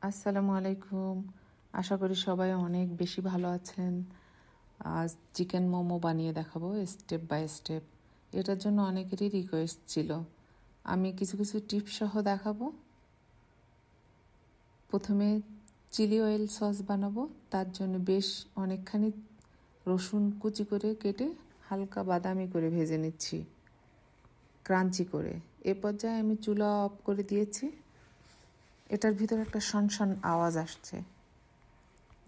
আসসালামু আলাইকুম। আশা করি সবাই অনেক বেশি ভালো আছেন। আজ চিকেন মোমো বানিয়ে দেখাবো স্টেপ বাই স্টেপ। এটার জন্য অনেকেরই রিকোয়েস্ট ছিল। আমি কিছু কিছু টিপস সহ দেখাবো। প্রথমে চিলি অয়েল সস বানাবো। তার জন্য বেশ অনেকখানি রসুন কুচি করে কেটে হালকা বাদামি করে ভেজে নিচ্ছি, ক্রাঞ্চি করে। এ পর্যায়ে আমি চুলা অফ করে দিয়েছি। এটার ভিতরে একটা শনশন আওয়াজ আসছে।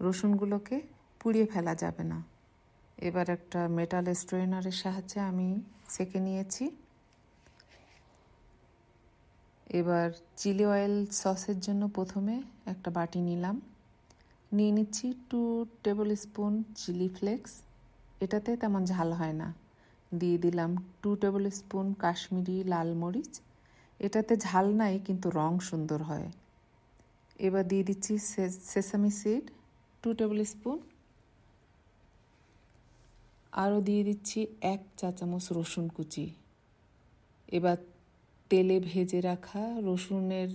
রসুনগুলোকে পুড়িয়ে ফেলা যাবে না। এবার একটা মেটাল স্ট্রেনারের সাহায্যে আমি সেঁকে নিয়েছি। এবার চিলি অয়েল সসের জন্য প্রথমে একটা বাটি নিলাম। নিয়ে নিচ্ছি 2 টেবিল স্পুন চিলি ফ্লেক্স। এটাতে তেমন ঝাল হয় না। দিয়ে দিলাম 2 টেবিল স্পুন কাশ্মীরি লাল মরিচ। এটাতে ঝাল নাই, কিন্তু রং সুন্দর হয়। এবার দিয়ে দিচ্ছি সেসামি সিড 2 টেবিল স্পুন। আরও দিয়ে দিচ্ছি 1 চা চামচ রসুন কুচি। এবার তেলে ভেজে রাখা রসুনের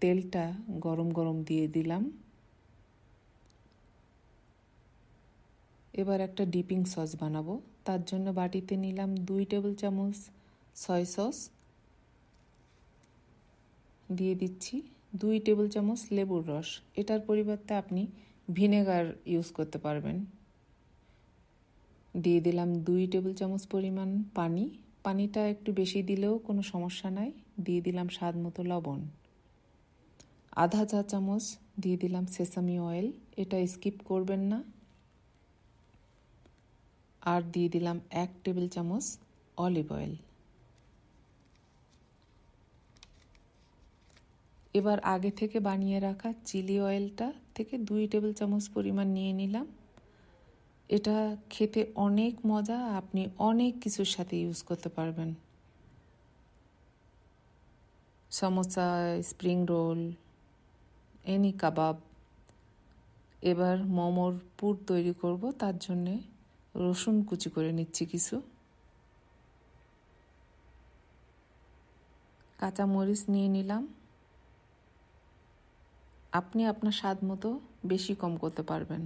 তেলটা গরম গরম দিয়ে দিলাম। এবার একটা ডিপিং সস বানাবো। তার জন্য বাটিতে নিলাম 2 টেবিল চামচ সয় সস। দিয়ে দিচ্ছি 2 টেবিল চামচ লেবুর রস। এটার পরিবর্তে আপনি ভিনেগার ইউজ করতে পারবেন। দিয়ে দিলাম 2 টেবিল চামচ পরিমাণ পানি। পানিটা একটু বেশি দিলেও কোনো সমস্যা নাই। দিয়ে দিলাম স্বাদ মতো লবণ। আধা চা চামচ দিয়ে দিলাম সেসামি অয়েল। এটা স্কিপ করবেন না। আর দিয়ে দিলাম 1 টেবিল চামচ অলিভ অয়েল। এবার আগে থেকে বানিয়ে রাখা চিলি অয়েলটা থেকে 2 টেবিল চামচ পরিমাণ নিয়ে নিলাম। এটা খেতে অনেক মজা। আপনি অনেক কিছুর সাথে ইউজ করতে পারবেন। সমোসা, স্প্রিং রোল, এনি কাবাব। এবার মোমোর পুর তৈরি করব। তার জন্যে রসুন কুচি করে নিচ্ছি কিছু। কাঁচা মরিচ নিয়ে নিলাম। আপনি আপনার স্বাদ মতো বেশি কম করতে পারবেন।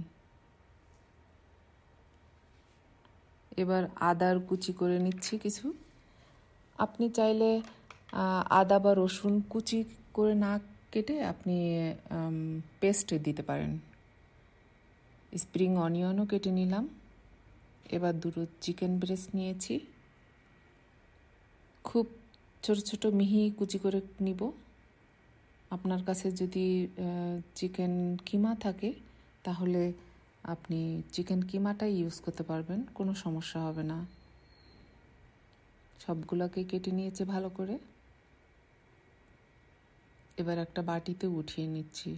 এবার আদার কুচি করে নিচ্ছি কিছু। আপনি চাইলে আদা বা রসুন কুচি করে না কেটে আপনি পেস্ট দিতে পারেন। স্প্রিং অনিয়নও কেটে নিলাম। এবার 2 চিকেন ব্রেস্ট নিয়েছি। খুব ছোট ছোট মিহি কুচি করে নিব। আপনার কাছে যদি চিকেন কিমা থাকে তাহলে আপনি চিকেন কিমাটাই ইউজ করতে পারবেন, কোনো সমস্যা হবে না। সবগুলোকে কেটে নিয়েছে ভালো করে। এবার একটা বাটিতে উঠিয়ে নিচ্ছি।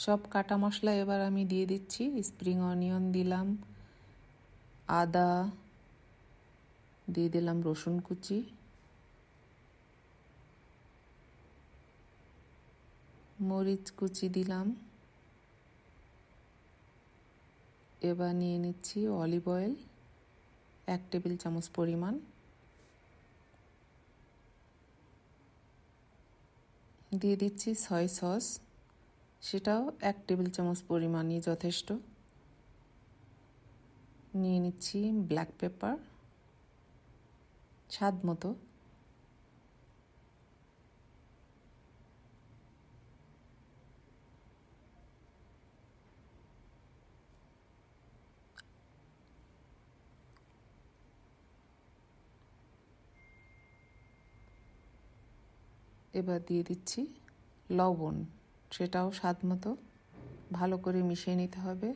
সব কাটা মশলা এবার আমি দিয়ে দিচ্ছি। স্প্রিং অনিয়ন দিলাম, আদা দিয়ে দিলাম, রসুন কুচি, মরিচ কুচি দিলাম। এবার নিয়ে নিচ্ছি অলিভ অয়েল 1 টেবিল চামচ পরিমাণ। দিয়ে দিচ্ছি সয় সস, সেটাও 1 টেবিল চামচ পরিমাণই যথেষ্ট। নিয়ে নিচ্ছি ব্ল্যাক পেপার স্বাদ মতো। এবার দিয়ে দিচ্ছি লবণ, সেটাও স্বাদ মতো। ভালো করে মিশিয়ে নিতে হবে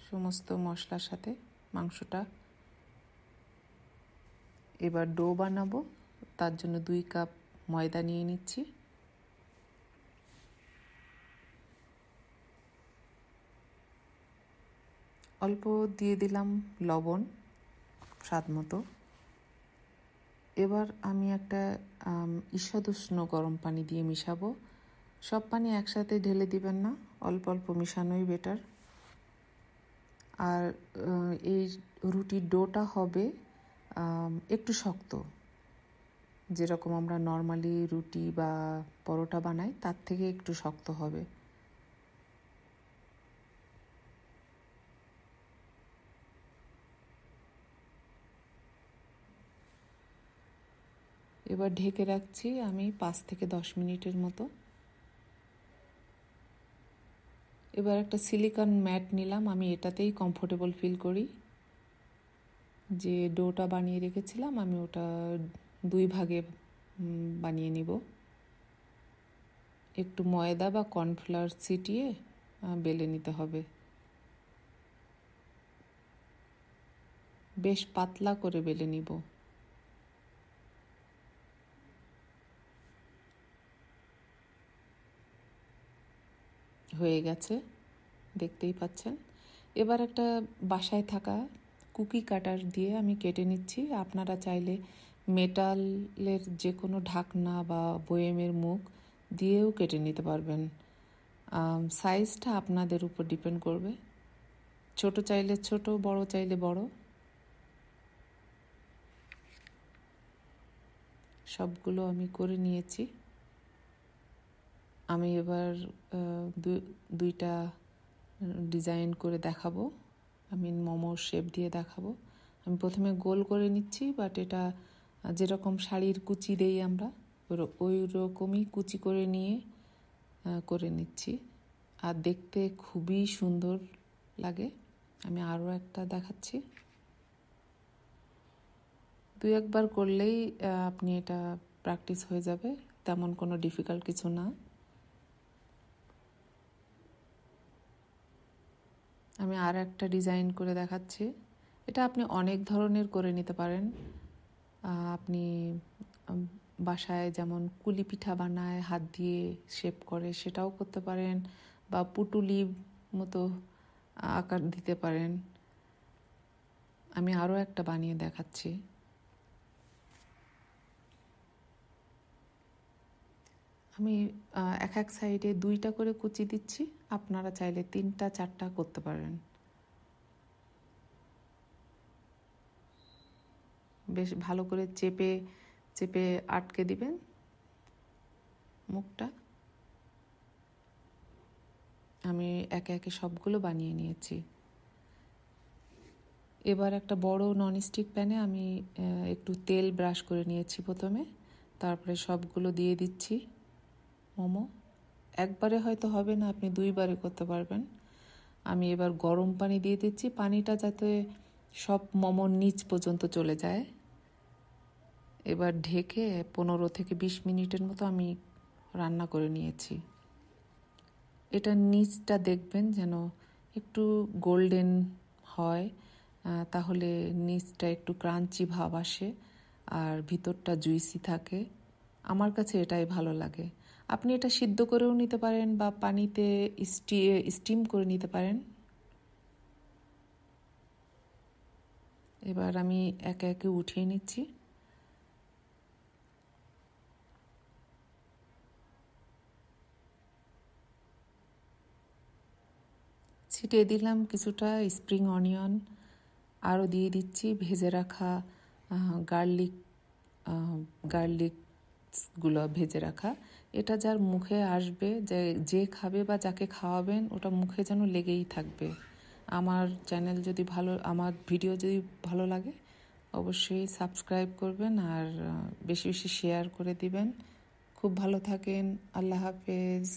সমস্ত মশলার সাথে মাংসটা। এবার ডো বানাবো। তার জন্য 2 কাপ ময়দা নিয়ে নিচ্ছি। অল্প দিয়ে দিলাম লবণ স্বাদ মতো। এবার আমি একটা ঈষদুষ্ণ গরম পানি দিয়ে মিশাবো। সব পানি একসাথে ঢেলে দিবেন না, অল্প অল্প মিশানোই বেটার। আর এই রুটির ডোটা হবে একটু শক্ত। যেরকম আমরা নর্মালি রুটি বা পরোটা বানাই তার থেকে একটু শক্ত হবে। এবার ঢেকে রাখছি আমি 5 থেকে 10 মিনিটের মতো। এবার একটা সিলিকন ম্যাট নিলাম, আমি এটাতেই কমফোর্টেবল ফিল করি। যে ডোটা বানিয়ে রেখেছিলাম আমি ওটা 2 ভাগে বানিয়ে নিব। একটু ময়দা বা কর্নফ্লাওয়ার ছিটিয়ে বেলে নিতে হবে। বেশ পাতলা করে বেলে নিব। হয়ে গেছে, দেখতেই পাচ্ছেন। এবার একটা বাসায় থাকা কুকি কাটার দিয়ে আমি কেটে নিচ্ছি। আপনারা চাইলে মেটালের যে কোনো ঢাকনা বা বয়েমের মুখ দিয়েও কেটে নিতে পারবেন। সাইজটা আপনাদের উপর ডিপেন্ড করবে, ছোট চাইলে ছোট, বড় চাইলে বড়। সবগুলো আমি করে নিয়েছি। আমি এবার দুইটা ডিজাইন করে দেখাবো। আমি মোমোর শেপ দিয়ে দেখাবো। আমি প্রথমে গোল করে নিচ্ছি, বাট এটা যেরকম শাড়ির কুচি দেই আমরা ওই রকমই কুচি করে নিয়ে করে নিচ্ছি, আর দেখতে খুবই সুন্দর লাগে। আমি আরও একটা দেখাচ্ছি। 2-1 বার করলেই আপনি এটা প্র্যাকটিস হয়ে যাবে, তেমন কোনো ডিফিকাল্ট কিছু না। আমি আর একটা ডিজাইন করে দেখাচ্ছি। এটা আপনি অনেক ধরনের করে নিতে পারেন। আপনি বাসায় যেমন কুলি পিঠা বানায় হাত দিয়ে শেপ করে, সেটাও করতে পারেন, বা পুটুলি মতো আকার দিতে পারেন। আমি আরও একটা বানিয়ে দেখাচ্ছি। আমি এক সাইডে 2টা করে কুচি দিচ্ছি, আপনারা চাইলে 3টা-4টা করতে পারেন। বেশ ভালো করে চেপে চেপে আটকে দিবেন মুখটা। আমি একে একে সবগুলো বানিয়ে নিয়েছি। এবার একটা বড় ননস্টিক প্যানে আমি একটু তেল ব্রাশ করে নিয়েছি প্রথমে, তারপরে সবগুলো দিয়ে দিচ্ছি মোমো। একবারে হয়তো হবে না, আপনি 2বারে করতে পারবেন। আমি এবার গরম পানি দিয়ে দিচ্ছি, পানিটা যাতে সব মোমোর নিচ পর্যন্ত চলে যায়। এবার ঢেকে 15 থেকে 20 মিনিটের মতো আমি রান্না করে নিয়েছি। এটা নিচটা দেখবেন যেন একটু গোল্ডেন হয়, তাহলে নিচটা একটু ক্রাঞ্চি ভাব আসে আর ভিতরটা জুইসি থাকে। আমার কাছে এটাই ভালো লাগে। আপনি এটা সিদ্ধ করেও নিতে পারেন বা পানিতে স্টিম করে নিতে পারেন। এবার আমি একে একে উঠিয়ে নিচ্ছি। ছিটিয়ে দিলাম কিছুটা স্প্রিং অনিয়ন, আরও দিয়ে দিচ্ছি ভেজে রাখা গার্লিকগুলো ভেজে রাখা। এটা যার মুখে আসবে, যে খাবে বা যাকে খাওয়াবেন, ওটা মুখে যেন লেগেই থাকবে। আমার আমার ভিডিও যদি ভালো লাগে অবশ্যই সাবস্ক্রাইব করবেন আর বেশি বেশি শেয়ার করে দিবেন। খুব ভালো থাকেন। আল্লাহ হাফেজ।